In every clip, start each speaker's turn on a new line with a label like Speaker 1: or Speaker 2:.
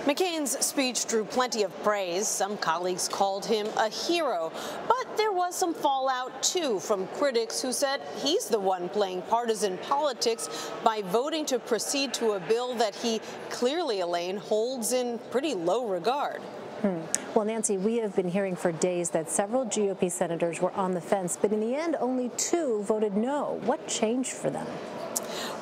Speaker 1: McCain's speech drew plenty of praise. Some colleagues called him a hero. But there was some fallout, too, from critics who said he's the one playing partisan politics by voting to proceed to a bill that he clearly, Elaine, holds in pretty low regard.
Speaker 2: Well, Nancy, we have been hearing for days that several GOP senators were on the fence, but in the end, only 2 voted no. What changed for them?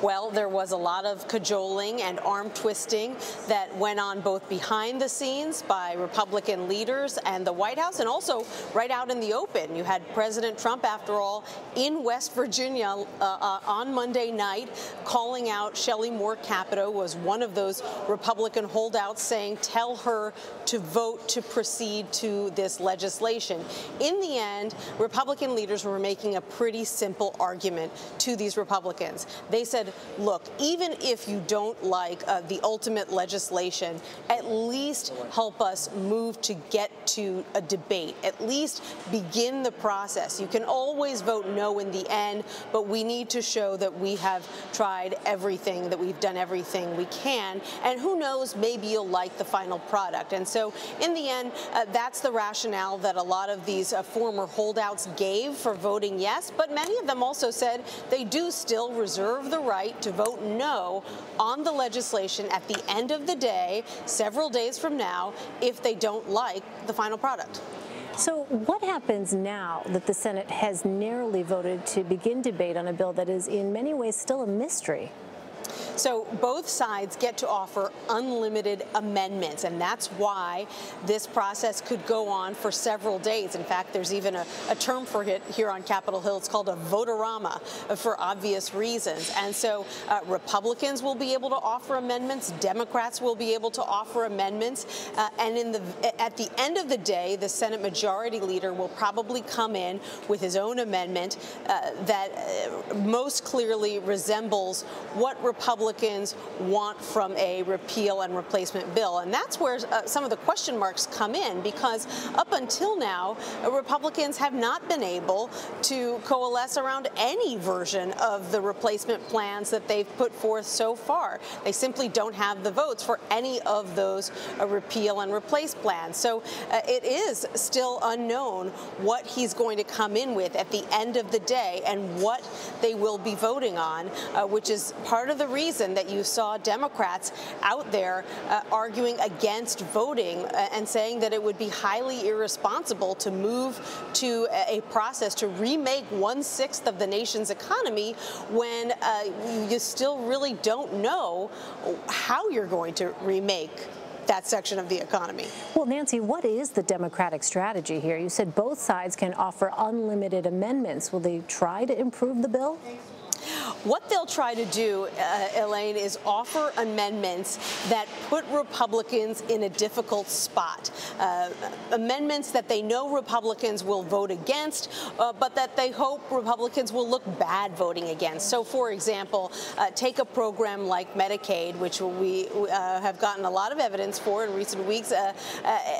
Speaker 1: Well, there was a lot of cajoling and arm twisting that went on both behind the scenes by Republican leaders and the White House, and also right out in the open. You had President Trump, after all, in West Virginia on Monday night, calling out Shelley Moore Capito, was one of those Republican holdouts, saying, tell her to vote to proceed to this legislation. In the end, Republican leaders were making a pretty simple argument to these Republicans. They said, look, even if you don't like the ultimate legislation, at least help us move to get to a debate, at least begin the process. You can always vote no in the end, but we need to show that we have tried everything, that we've done everything we can, and who knows, maybe you'll like the final product. And so in the end, that's the rationale that a lot of these former holdouts gave for voting yes, but many of them also said they do still reserve the right to vote no on the legislation at the end of the day, several days from now, if they don't like the final product.
Speaker 2: So what happens now that the Senate has narrowly voted to begin debate on a bill that is in many ways still a mystery?
Speaker 1: So both sides get to offer unlimited amendments, and that's why this process could go on for several days. In fact, there's even a term for it here on Capitol Hill. It's called a votorama for obvious reasons. And so Republicans will be able to offer amendments. Democrats will be able to offer amendments. And at the end of the day, the Senate Majority Leader will probably come in with his own amendment that most clearly resembles what Republicans want from a repeal and replacement bill. And that's where some of the question marks come in, because up until now, Republicans have not been able to coalesce around any version of the replacement plans that they've put forth so far. They simply don't have the votes for any of those repeal and replace plans. So it is still unknown what he's going to come in with at the end of the day and what they will be voting on, which is part of the reason that you saw Democrats out there arguing against voting and saying that it would be highly irresponsible to move to a process to remake 1/6 of the nation's economy when you still really don't know how you're going to remake that section of the economy.
Speaker 2: Well, Nancy, what is the Democratic strategy here? You said both sides can offer unlimited amendments. Will they try to improve the bill?
Speaker 1: What they'll try to do, Elaine, is offer amendments that put Republicans in a difficult spot. Amendments that they know Republicans will vote against, but that they hope Republicans will look bad voting against. So, for example, take a program like Medicaid, which we have gotten a lot of evidence for in recent weeks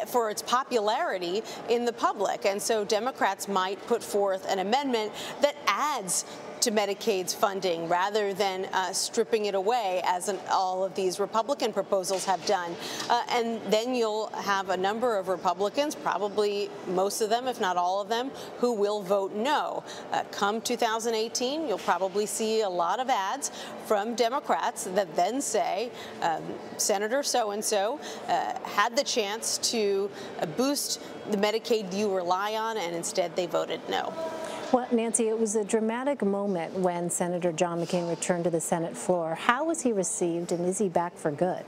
Speaker 1: for its popularity in the public. And so Democrats might put forth an amendment that adds to Medicaid's funding rather than stripping it away, as all of these Republican proposals have done. And then you'll have a number of Republicans, probably most of them, if not all of them, who will vote no. Come 2018, you'll probably see a lot of ads from Democrats that then say, Senator so-and-so had the chance to boost the Medicaid you rely on, and instead they voted no.
Speaker 2: Well, Nancy, it was a dramatic moment when Senator John McCain returned to the Senate floor. How was he received, and is he back for good?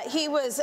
Speaker 1: He was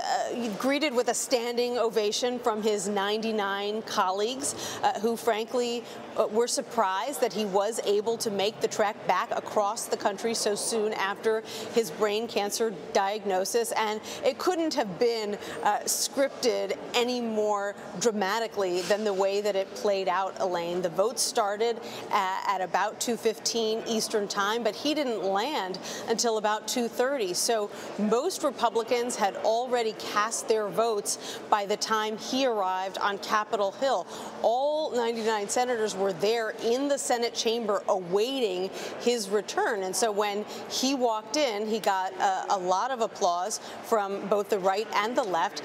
Speaker 1: greeted with a standing ovation from his 99 colleagues who, frankly, were surprised that he was able to make the trek back across the country so soon after his brain cancer diagnosis. And it couldn't have been scripted any more dramatically than the way that it played out, Elaine. The vote started at about 2:15 Eastern time, but he didn't land until about 2:30. So most Republicans Republicans had already cast their votes by the time he arrived on Capitol Hill. All 99 senators were there in the Senate chamber awaiting his return. And so when he walked in, he got a lot of applause from both the right and the left.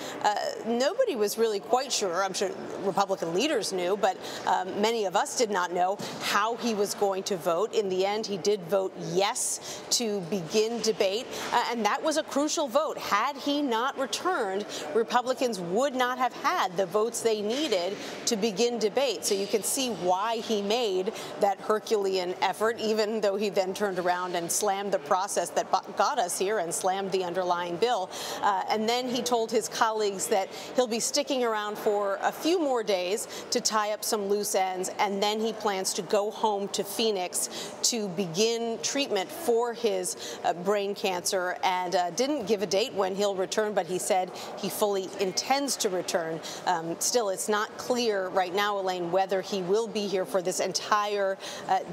Speaker 1: Nobody was really quite sure. I'm sure Republican leaders knew, but many of us did not know how he was going to vote. In the end, he did vote yes to begin debate, and that was a crucial vote. Had he not returned, Republicans would not have had the votes they needed to begin debate. So you can see why he made that Herculean effort, even though he then turned around and slammed the process that got us here and slammed the underlying bill. And then he told his colleagues that he'll be sticking around for a few more days to tie up some loose ends, and then he plans to go home to Phoenix to begin treatment for his brain cancer, and didn't give a date when he'll return, but he said he fully intends to return. Still, it's not clear right now, Elaine, whether he will be here for this entire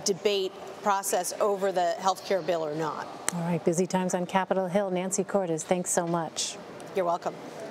Speaker 1: debate process over the health care bill or not.
Speaker 2: All right, busy times on Capitol Hill. Nancy Cordes, thanks so much.
Speaker 1: You're welcome.